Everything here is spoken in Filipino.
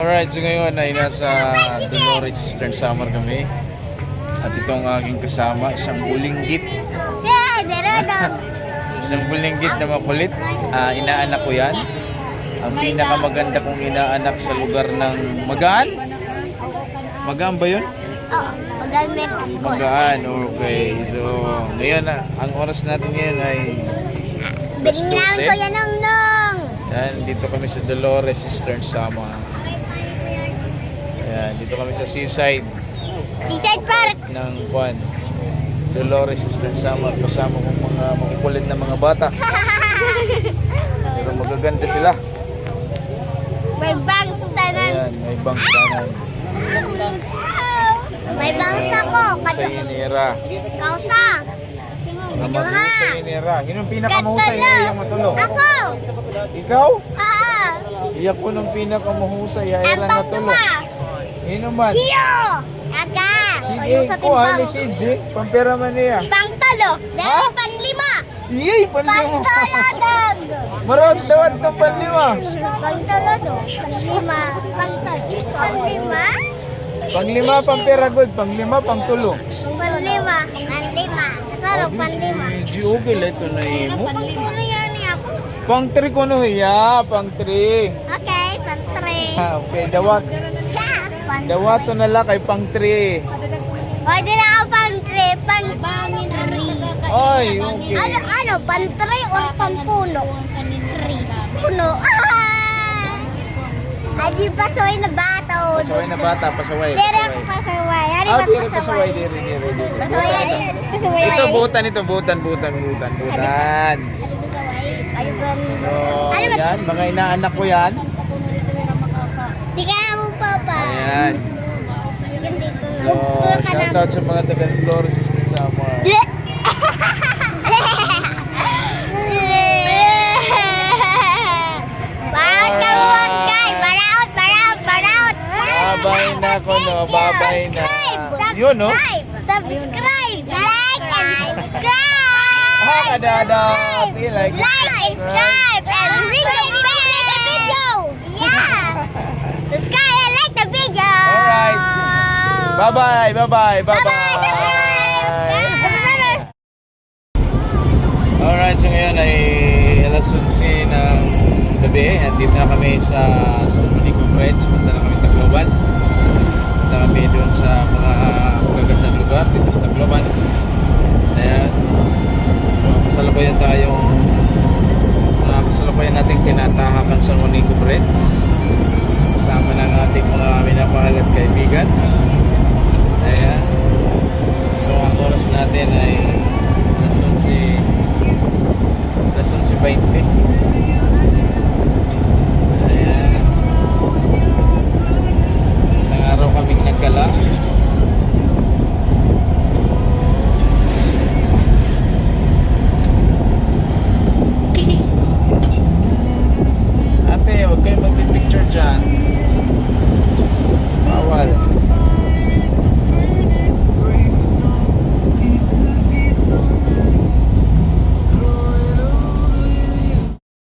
Alright, so ngayon ay nasa Dolores Eastern Samar kami. At ito ang aking kasama, isang bulinggit. Isang bulinggit na makulit. Inaanak ko yan. Ang pinakamaganda kong inaanak sa lugar ng Magaan. Magaan ba yun? Oo, Magaan Medical School. Magaan, okay. So, ngayon, ang oras natin ngayon ay Bilingan ko yan nong. Yan, dito kami sa Dolores Eastern Samar. Yan, dito kami sa seaside Park. ng Juan. Dolores Eastern Samar. Kasama kong mga makukulit na mga bata. Pero magaganda sila. May bangs tanan. Ayan, may bangs tanan. May bangs ako. Sa Inera. Kausa. Mahusay sa Inera. Yun ang pinakamahusay na iyang matulog. Ako. Ikaw? Oo. Iyak ko ng pinakamahusay ay Ang ilang natulog. pangtuma. Yun naman. Iyo. Aga. Hindi Ayun sa ko timbang. ni CJ. Pampera man niya. Pangtalo. Dahil panlima. Iyay, panlima. Pangtaladog. Marot dawat to panlima. Pangtalado. Panlima. Pangtalo. Panlima. Panglima, pampera good. Panglima, pangtulo. Panlima. Panlima. Kasarap panlima. CJ, okay lang ito na imo. Pangtulo yan niya ako. Pang 3 ko no hiya. Pang 3. Okay, pang-3. Okay, dawat. Siya. Dawat to na lang kay pang 3. Pwede na ako pang-3. Pang-3. Ay, okay. Ano? Pang-3 or pang-puno? 3. Puno. Ay, di pasaway na bata. Pasaway na bata, pasaway. Dere ako pasaway. Ari Ah, ba't dire pasaway, dire. Pasaway yan. Pasaway yan. Ito, butan ito, butan. Ano pasaway? Ay, ban. So, yan, mga inaanak ko yan. Di ka na mo, Papa. Ayan. So, shoutout sa mga taga-Dolores Eastern Samar. Baraut ka buwag kay. Baraut. Babay na ko, no? Babay na. Yun, no? Subscribe. Like and subscribe. Kada. Like, Subscribe. And ring the video. Yeah. Subscribe and like the video. Alright. Bye-bye. Alright, so ngayon ay alas 11 ng gabi at dito na kami sa Manico Bridge. Punta na kami Tacloban. Punta kami doon sa mga magagandang lugar dito sa Tacloban. Ayan. So, kasalukuyan natin kinatahakan sa Manico Bridge. Kasama ng ating mga minamahal at kaibigan. Ayan. So ang oras natin ay